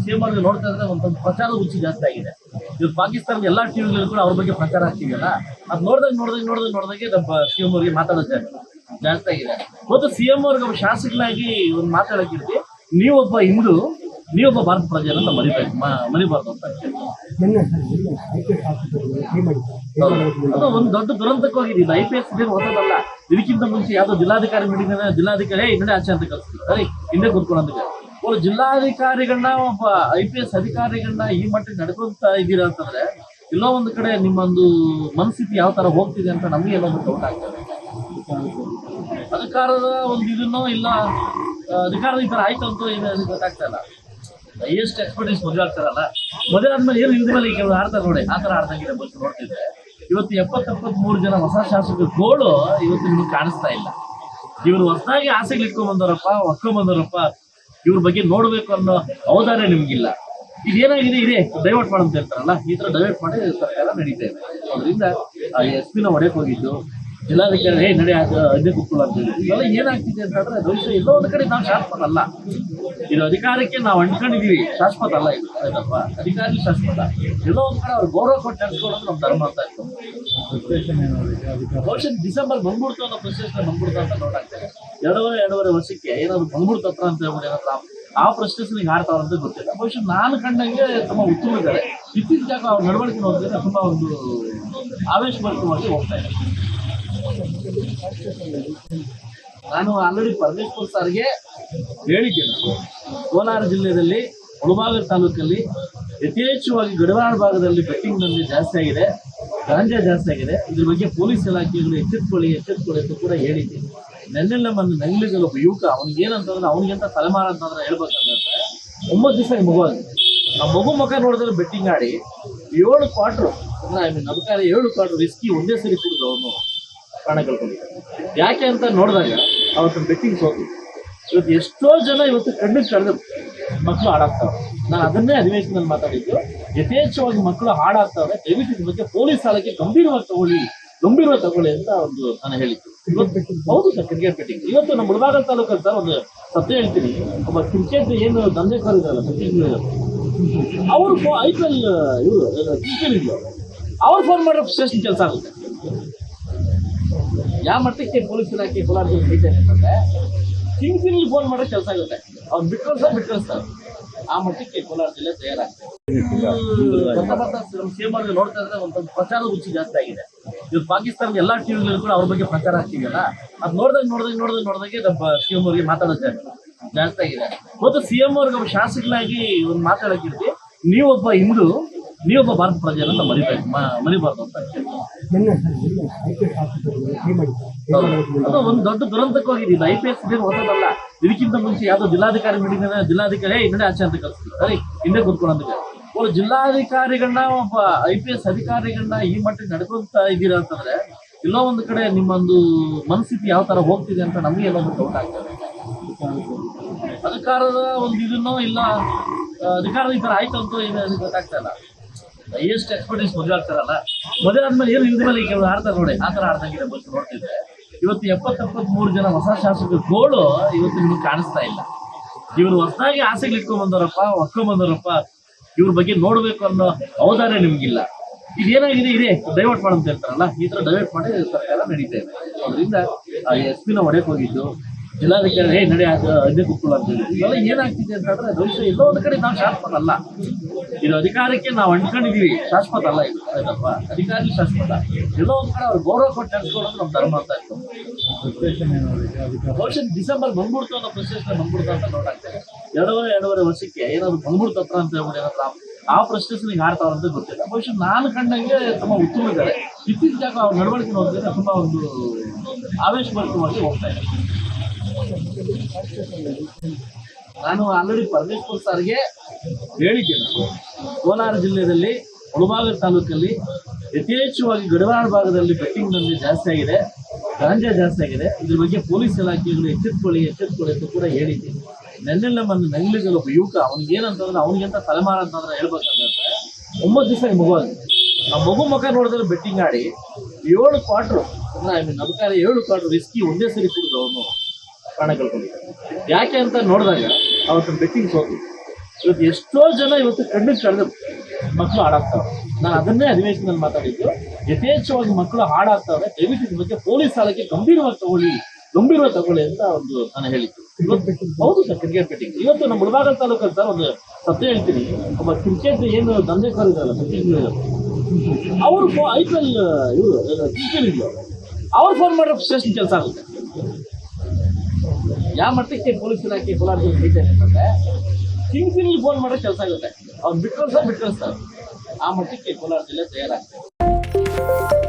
CM ಅವ್ರಿಗೆ ನೋಡ್ತಾ ಇದ್ರೆ ಒಂದು ಪ್ರಚಾರ ರುಚಿ ಜಾಸ್ತಿ ಆಗಿದೆ. ಇವಾಗ ಪಾಕಿಸ್ತಾನದ ಎಲ್ಲಾ ಟಿವಿಗಳು ಕೂಡ ಅವ್ರ ಬಗ್ಗೆ ಪ್ರಚಾರ ಆಗ್ತಿದೆಯಲ್ಲ, ಅದ್ ನೋಡಿದಾಗೆ ನಮ್ಮ ಸಿಎಂ ಅವ್ರಿಗೆ ಮಾತಾಡೋದು ಜಾಸ್ತಿ ಆಗಿದೆ. ಮತ್ತು ಸಿಎಂ ಅವ್ರಿಗೆ ಒಬ್ಬ ಶಾಸಕನಾಗಿ ಒಂದು ಮಾತಾಡೋಕ್ಕಿರ್ತಿ, ನೀವೊಬ್ಬ ಹಿಂದೂ, ನೀವೊಬ್ಬ ಭಾರತ ಪ್ರಜೆಯನ್ನ ಮರಿಬಾರ್ದು ಅಂತ ಅದು ಒಂದು ದೊಡ್ಡ ದುರಂತಕ್ಕೋಗಿದೆ. ಇದು IPS ಹೊಸದಲ್ಲ. ಇದಕ್ಕಿಂತ ಮುಂಚೆ ಯಾವ್ದೋ ಜಿಲ್ಲಾಧಿಕಾರಿ ಜಿಲ್ಲಾಧಿಕಾರಿ ಹಿಂದೆ ಆಚೆ ಅಂತ ಕಳಿಸ್ತಾರೆ, ಹಿಂದೆ ಕೂತ್ಕೊಳ್ಳೋದಕ್ಕೆ ಅವ್ರು ಜಿಲ್ಲಾಧಿಕಾರಿಗಳನ್ನ, ಒಬ್ಬ IPS ಅಧಿಕಾರಿಗಳನ್ನ ಈ ಮಟ್ಟಿಗೆ ನಡ್ಕೊಂತ ಇದ್ದೀರಾ ಅಂತಂದ್ರೆ, ಎಲ್ಲೋ ಒಂದು ಕಡೆ ನಿಮ್ಮೊಂದು ಮನಸ್ಥಿತಿ ಯಾವ ತರ ಹೋಗ್ತಿದೆ ಅಂತ ನಮ್ಗೆ ಎಲ್ಲೋ ಒಂದು ಡೌಟ್ ಆಗ್ತದೆ. ಅಧಿಕಾರದ ಒಂದು ಇದನ್ನೋ ಇಲ್ಲ, ಅಧಿಕಾರದ ಈ ತರ ಆಯ್ತು ಅಂತೂ ಏನು ಗೊತ್ತಾಗ್ತಾ ಇಲ್ಲ. ಹೈಯೆಸ್ಟ್ ಎಕ್ಸ್ಪರ್ಟೀಸ್ ಮದುವೆ ಆಗ್ತಾರಲ್ಲ, ಮದುವೆ ಆದ್ಮೇಲೆ ಏನು ಇಲ್ದ ಮೇಲೆ ಈಗ ಆಡ್ತಾರೆ ನೋಡಿ, ಆ ತರ ಆಡ್ದಂಗಿದೆ ಬಗ್ಗೆ ನೋಡ್ತಿದ್ರೆ. ಇವತ್ತು 73 ಜನ ಹೊಸ ಶಾಸಕರ ಗೋಳು ಇವತ್ತು ನಿಮ್ಗೆ ಕಾಣಿಸ್ತಾ ಇಲ್ಲ. ಇವ್ರು ಹೊಸದಾಗಿ ಆಸೆಗಳು ಹೊಕ್ಕೊಂಬಂದವರಪ್ಪ, ಇವ್ರ ಬಗ್ಗೆ ನೋಡ್ಬೇಕು ಅನ್ನೋ ಅವಧಾನ ನಿಮ್ಗಿಲ್ಲ. ಇದೇನಾಗಿದೆ, ಇದೆ ಡೈವರ್ಟ್ ಮಾಡಂತ ಹೇಳ್ತಾರಲ್ಲ, ಈ ತರ ಡೈವರ್ಟ್ ಮಾಡಿ ಸರ್ಕಾರ ನಡೀತಾ ಇದೆ. ಅದರಿಂದ SP ನ ಹೊಡೆಯಕ್ ಹೋಗಿದ್ದು, ಜಿಲ್ಲಾಧಿಕಾರಿ ನಡೆ ಅದೇ ಕೂತ್ಕೊಳ್ಳ ಅಂತ ಹೇಳಿ ಇವೆಲ್ಲ ಏನಾಗ್ತಿದೆ ಅಂತಂದ್ರೆ, ಬಹುಶಃ ಎಲ್ಲೋ ಒಂದು ಕಡೆ ನಾವು ಶಾಶ್ವತ ಅಲ್ಲ. ಇದು ಅಧಿಕಾರಕ್ಕೆ ನಾವು ಅಂಟ್ಕೊಂಡಿದೀವಿ, ಶಾಶ್ವತ ಅಲ್ಲ ಇದು. ಆಯ್ತಪ್ಪ, ಅಧಿಕಾರಿ ಶಾಶ್ವತ. ಎಲ್ಲೋ ಒಂದ್ ಕಡೆ ಅವ್ರು ಗೌರವ ಕೊಟ್ಟು ನಡೆಸ್ಕೊಳ್ಳೋದು ನಮ್ಮ ಧರ್ಮ ಅಂತ ಇತ್ತು. ಬಹುಶಃ ಡಿಸೆಂಬರ್ ಬಂದ್ಬಿಡ್ತು ಅನ್ನೋ ಪ್ರಶ್ನೆ ಬಂದ್ಬಿಡ್ತು ಅಂತ ನೋಡಾಗ್ತದೆ. ಎರಡೂವರೆ ವರ್ಷಕ್ಕೆ ಏನಾದ್ರು ಬಂದ್ಬಿಡ್ತು ಹತ್ರ ಅಂತ ಹೇಳ್ಬಿಟ್ಟು ಏನಾದ್ರು ಆ ಪ್ರಶ್ನೆ ಆಡ್ತಾವ್ರಂತ ಗೊತ್ತಿಲ್ಲ. ಬಹುಶಃ ನಾನು ಕಂಡಂಗೆ ತುಂಬಾ ಉತ್ತಮ ಇದ್ದಾರೆ. ಇತ್ತೀಚೆಗೆ ಅವ್ರ ನಡವಳಿಕೆ ನೋಡಿದ್ರೆ ತುಂಬಾ ಒಂದು ಆವೇಶಭರಿತವಾಗಿ ಹೋಗ್ತಾ ಇದೆ. ನಾನು ಆಲ್ರೆಡಿ ಪರಮೇಶ್ವರ್ ಸರ್ಗೆ ಹೇಳಿದ್ದೇನೆ, ಕೋಲಾರ ಜಿಲ್ಲೆಯಲ್ಲಿ ಮುಳಬಾಗಿಲು ತಾಲೂಕಲ್ಲಿ ಯಥೇಚ್ಛವಾಗಿ ಗಡಿವಾರ ಭಾಗದಲ್ಲಿ ಬೆಟ್ಟಿಂಗ್ ನಲ್ಲಿ ಜಾಸ್ತಿ ಆಗಿದೆ, ಗಾಂಜಾ ಜಾಸ್ತಿ ಆಗಿದೆ. ಇದ್ರ ಬಗ್ಗೆ ಪೊಲೀಸ್ ಇಲಾಖೆಗಳು ಎಚ್ಚೆತ್ಕೊಳ್ಳಿ ಅಂತ ಕೂಡ ಹೇಳಿದ್ದೀನಿ. ನೆನ್ನೆಲ್ಲ ಒಬ್ಬ ಯುವಕ, ಅವ್ನಿಗೆ ಏನಂತಂದ್ರೆ, ಅವ್ನಿಗೆಂತ ತಲೆಮಾರ ಅಂತಂದ್ರೆ ಹೇಳ್ಬೇಕಂದ್ರೆ, 9 ದಿವಸ ಮಗು ಆಗಿದೆ. ಆ ಮಗು ಮುಖ ನೋಡಿದ್ರೆ ಬೆಟ್ಟಿಂಗ್ ಆಡಿ 7 ಕ್ವಾರ್ಟರ್ ಅಬಕಾರಿ 7 ಕ್ವಾರ್ಟರ್ ವಿಸ್ಕಿ ಒಂದೇ ಸರಿ ಕುಡಿದು ಅವನು ಪ್ರಾಣ ಕಳ್ಕೊಂಡಿದ್ದಾರೆ. ಯಾಕೆ ಅಂತ ನೋಡಿದಾಗ ಅವತ್ತು ಬೆಟ್ಟಿಂಗ್ ಸೋತು. ಇವತ್ತು ಎಷ್ಟೋ ಜನ ಇವತ್ತು ಕಣ್ಣಿಗೆ ಕಳೆದು ಮಕ್ಕಳು ಹಾಳಾಗ್ತಾವೆ. ನಾನು ಅದನ್ನೇ ಅಧಿವೇಶನದಲ್ಲಿ ಮಾತಾಡಿದ್ದು, ಯಥೇಚ್ಛವಾಗಿ ಮಕ್ಕಳು ಹಾಳಾಗ್ತಾವೆ. ದಯವಿಟ್ಟು ಇದ್ರ ಬಗ್ಗೆ ಪೊಲೀಸ್ ಇಲಾಖೆ ಗಂಭೀರವಾಗಿ ತಗೊಳ್ಳಿ ಅಂತ ಒಂದು ನಾನು ಹೇಳಿದ್ದು. ಇವತ್ತು ಹೌದು ಸರ್, ಕ್ರಿಕೆಟ್ ಬೆಟ್ಟಿಂಗ್ ಇವತ್ತು ನಮ್ಮ ಮುಳಬಾಗಿಲು ತಾಲೂಕಲ್ಲಿ ಸರ್ ಒಂದು ಸತ್ಯ ಹೇಳ್ತೀನಿ. ಒಬ್ಬ ಕ್ರಿಕೆಟ್ ಏನು ದಂಧೆಕೋರ ಇದಾರಲ್ಲ, ಅವರು IPL ಇವರು ಅವ್ರು ಫೋನ್ ಮಾಡೋ ಸ್ಟೇಷನ್ ಕೆಲಸ ಆಗುತ್ತೆ. ಯಾವ ಮಟ್ಟಕ್ಕೆ ಪೊಲೀಸ್ ಇಲಾಖೆ ಕೋಲಾರ ಜಿಲ್ಲೆ ಅಂತಂದ್ರೆ, ಕಿಂಗ್ಸಿನಲ್ಲಿ ಫೋನ್ ಮಾಡೋ ಕೆಲಸ ಆಗುತ್ತೆ. ಅವ್ರು ಬಿಟ್ಕಳಿಸ್ತಾರೆ. ಆ ಮಟ್ಟಕ್ಕೆ ಕೋಲಾರ ಜಿಲ್ಲೆ ತಯಾರಾಗ್ತದೆ. ಸಿಎಂ ಅವ್ರಿಗೆ ನೋಡ್ತಾ ಇದ್ರೆ ಒಂದು ಪ್ರಚಾರ ರುಚಿ ಜಾಸ್ತಿ ಆಗಿದೆ. ಇವಾಗ ಪಾಕಿಸ್ತಾನದ ಎಲ್ಲಾ ಟಿವಿಗಳು ಕೂಡ ಅವ್ರ ಬಗ್ಗೆ ಪ್ರಚಾರ ಆಗ್ತಿದೆಯಲ್ಲ, ಅದ್ ನೋಡಿದಾಗೆ ನಮ್ಮ ಸಿಎಂ ಅವ್ರಿಗೆ ಮಾತಾಡೋದು ಜಾಸ್ತಿ ಆಗಿದೆ. ಮತ್ತು ಸಿಎಂ ಅವ್ರಿಗೆ ಒಬ್ಬ ಶಾಸಕನಾಗಿ ಒಂದು ಮಾತಾಡೋಕ್ಕಿರ್ತಿ, ನೀವೊಬ್ಬ ಹಿಂದೂ, ನೀವೊಬ್ಬ ಭಾರತ ಪ್ರಜೆಯನ್ನ ಮರಿಬಾರ್ದು ಅಂತ ಅದು ಒಂದು ದೊಡ್ಡ ದುರಂತಕ್ಕೋಗಿದೆ. ಇದು IPS ಹೊಸದಲ್ಲ. ಇದಕ್ಕಿಂತ ಮುಂಚೆ ಯಾವ್ದೋ ಜಿಲ್ಲಾಧಿಕಾರಿ ಹಿಂದೆ ಆಚೆ ಅಂತ ಕಳಿಸ್ತಾರೆ, ಹಿಂದೆ ಕೂತ್ಕೊಳ್ಳೋದಕ್ಕೆ ಅವ್ರು ಜಿಲ್ಲಾಧಿಕಾರಿಗಳನ್ನ, ಒಬ್ಬ IPS ಅಧಿಕಾರಿಗಳನ್ನ ಈ ಮಟ್ಟಿಗೆ ನಡ್ಕೊಂತ ಇದ್ದೀರಾ ಅಂತಂದ್ರೆ, ಎಲ್ಲೋ ಒಂದು ಕಡೆ ನಿಮ್ಮೊಂದು ಮನಸ್ಥಿತಿ ಯಾವ ತರ ಹೋಗ್ತಿದೆ ಅಂತ ನಮ್ಗೆ ಎಲ್ಲೋ ಒಂದು ಡೌಟ್ ಆಗ್ತದೆ. ಅಧಿಕಾರದ ಒಂದು ಇದನ್ನೋ ಇಲ್ಲ, ಅಧಿಕಾರದ ಈ ತರ ಆಯ್ತು ಅಂತೂ ಏನು ಗೊತ್ತಾಗ್ತಾ ಇಲ್ಲ. ಹೈಯೆಸ್ಟ್ ಎಕ್ಸ್ಪರ್ಟೀಸ್ ಮದುವೆ ಆಗ್ತಾರಲ್ಲ, ಮದುವೆ ಆದ್ಮೇಲೆ ಏನು ಇಲ್ದ ಮೇಲೆ ಈಗ ಆಡ್ತಾರೆ ನೋಡಿ, ಆ ತರ ಆಡ್ದಂಗಿದೆ ಬಗ್ಗೆ ನೋಡ್ತಿದ್ರೆ. ಇವತ್ತು 73 ಜನ ಹೊಸ ಶಾಸಕರ ಗೋಳು ಇವತ್ತು ನಿಮ್ಗೆ ಕಾಣಿಸ್ತಾ ಇಲ್ಲ. ಇವ್ರು ಹೊಸದಾಗಿ ಆಸೆಗಳು ಹೊಕ್ಕೊಂಬಂದವರಪ್ಪ, ಇವ್ರ ಬಗ್ಗೆ ನೋಡ್ಬೇಕು ಅನ್ನೋ ಅವಧಾನ ನಿಮ್ಗಿಲ್ಲ. ಇದೇನಾಗಿದೆ, ಇದೆ ಡೈವರ್ಟ್ ಮಾಡಂತ ಹೇಳ್ತಾರಲ್ಲ, ಈ ತರ ಡೈವರ್ಟ್ ಮಾಡಿ ಸರ್ಕಾರ ನಡೀತಾ ಇದೆ. ಅದರಿಂದ SP ನ ಹೊಡೆಯಕ್ ಹೋಗಿದ್ದು, ಜಿಲ್ಲಾಧಿಕಾರಿ ನಡೆ ಅದೇ ಕೂತ್ಕೊಳ್ಳ ಅಂತ ಹೇಳಿ ಇವೆಲ್ಲ ಏನಾಗ್ತಿದೆ ಅಂತಂದ್ರೆ, ಬಹುಶಃ ಎಲ್ಲೋ ಒಂದು ಕಡೆ ನಾವು ಶಾಶ್ವತ ಅಲ್ಲ. ಇದು ಅಧಿಕಾರಕ್ಕೆ ನಾವು ಅಂಟ್ಕೊಂಡಿದೀವಿ, ಶಾಶ್ವತ ಅಲ್ಲ ಇದು. ಆಯ್ತಪ್ಪ, ಅಧಿಕಾರಿ ಶಾಶ್ವತ. ಎಲ್ಲೋ ಒಂದ್ ಕಡೆ ಅವ್ರು ಗೌರವ ಕೊಟ್ಟು ನಡೆಸ್ಕೊಳ್ಳೋದು ನಮ್ಮ ಧರ್ಮ ಅಂತ ಇತ್ತು. ಬಹುಶಃ ಡಿಸೆಂಬರ್ ಬಂದ್ಬಿಡ್ತು ಅನ್ನೋ ಪ್ರಶ್ನೆ ಬಂದ್ಬಿಡ್ತು ಅಂತ ನೋಡಾಗ್ತದೆ. ಎರಡೂವರೆ ವರ್ಷಕ್ಕೆ ಏನಾದ್ರು ಬಂದ್ಬಿಡ್ತು ಹತ್ರ ಅಂತ ಹೇಳ್ಬಿಟ್ಟು ಏನಾದ್ರು ಆ ಪ್ರಶ್ನೆ ಆಡ್ತಾವ್ರಂತ ಗೊತ್ತಿಲ್ಲ. ಬಹುಶಃ ನಾನು ಕಂಡಂಗೆ ತುಂಬಾ ಉತ್ತಮ ಇದ್ದಾರೆ. ಇತ್ತೀಚೆಗೆ ಅವ್ರ ನಡವಳಿಕೆ ನೋಡಿದ್ರೆ ತುಂಬಾ ಒಂದು ಆವೇಶಭರಿತವಾಗಿ ಹೋಗ್ತಾ ಇದೆ. ನಾನು ಆಲ್ರೆಡಿ ಪರಮೇಶ್ವರ್ ಸರ್ಗೆ ಹೇಳಿದ್ದೇನೆ, ಕೋಲಾರ ಜಿಲ್ಲೆಯಲ್ಲಿ ಮುಳಬಾಗಿಲು ತಾಲೂಕಲ್ಲಿ ಯಥೇಚ್ಛವಾಗಿ ಗಡಿವಾರ ಭಾಗದಲ್ಲಿ ಬೆಟ್ಟಿಂಗ್ ನಲ್ಲಿ ಜಾಸ್ತಿ ಆಗಿದೆ, ಗಾಂಜಾ ಜಾಸ್ತಿ ಆಗಿದೆ. ಇದ್ರ ಬಗ್ಗೆ ಪೊಲೀಸ್ ಇಲಾಖೆಗಳು ಎಚ್ಚೆತ್ಕೊಳ್ಳಿ ಅಂತ ಕೂಡ ಹೇಳಿದ್ದೀನಿ. ನೆನ್ನೆಲ್ಲ ಒಬ್ಬ ಯುವಕ, ಅವ್ನಿಗೆ ಏನಂತಂದ್ರೆ, ಅವ್ನಿಗೆಂತ ತಲೆಮಾರ ಅಂತಂದ್ರೆ ಹೇಳ್ಬೇಕಂದ್ರೆ, 9 ದಿವಸ ಮಗು ಆಗಿದೆ. ಆ ಮಗು ಮುಖ ನೋಡಿದ್ರೆ ಬೆಟ್ಟಿಂಗ್ ಆಡಿ 7 ಕ್ವಾರ್ಟರ್ ಅಬಕಾರಿ 7 ಕ್ವಾರ್ಟರ್ ವಿಸ್ಕಿ ಒಂದೇ ಸರಿ ಕುಡಿದು ಅವನು ಪ್ರಾಣ ಕಳ್ಕೊಂಡಿದ್ದಾರೆ. ಯಾಕೆ ಅಂತ ನೋಡಿದಾಗ ಅವತ್ತು ಬೆಟ್ಟಿಂಗ್ ಸೋತು ಇವತ್ತು ಎಷ್ಟೋ ಜನ ಇವತ್ತು ಕಣ್ಣಿಗೆ ಕಳೆದು ಮಕ್ಕಳು ಹಾಳಾಗ್ತಾವೆ. ನಾನು ಅದನ್ನೇ ಅಧಿವೇಶನದಲ್ಲಿ ಮಾತಾಡಿದ್ದು, ಯಥೇಚ್ಛವಾಗಿ ಮಕ್ಕಳು ಹಾಳಾಗ್ತಾವೆ, ದಯವಿಟ್ಟು ಇದ್ರ ಬಗ್ಗೆ ಪೊಲೀಸ್ ಇಲಾಖೆ ಗಂಭೀರವಾಗಿ ತಗೊಳ್ಳಿ ಅಂತ ಒಂದು ನಾನು ಹೇಳಿದ್ದು. ಹೌದು ಸರ್, ಕ್ರಿಕೆಟ್ ಬೆಟ್ಟಿಂಗ್ ಇವತ್ತು ನಮ್ಮ ಮುಳಬಾಗಲ ತಾಲೂಕಲ್ಲಿ ಸರ್ ಒಂದು ಸತ್ಯ ಹೇಳ್ತೀನಿ, ಒಬ್ಬ ಕ್ರಿಕೆಟ್ ಏನು ದಂಧೆಕೋರ ಇದಾರಲ್ಲ ಅವರು IPL ಇವರು ಅವ್ರು ಫೋನ್ ಮಾಡಿರೋ ಸ್ಟೇಷನ್ ಕೆಲಸ ಆಗುತ್ತೆ. ಯಾವ ಮಟ್ಟಕ್ಕೆ ಪೊಲೀಸ್ ಇಲಾಖೆ ಕೋಲಾರ ಜಿಲ್ಲೆ ಅಂತಂದ್ರೆ ಕಿಂಗ್ಸ್ನಲ್ಲಿ ಫೋನ್ ಮಾಡೋ ಕೆಲಸ ಆಗುತ್ತೆ. ಅವ್ರು ಬಿಟ್ಕೊಳ್ತಾರೆ. ಆ ಮಟ್ಟಕ್ಕೆ ಕೋಲಾರ ಜಿಲ್ಲೆ ತಯಾರಾಗ್ತದೆ.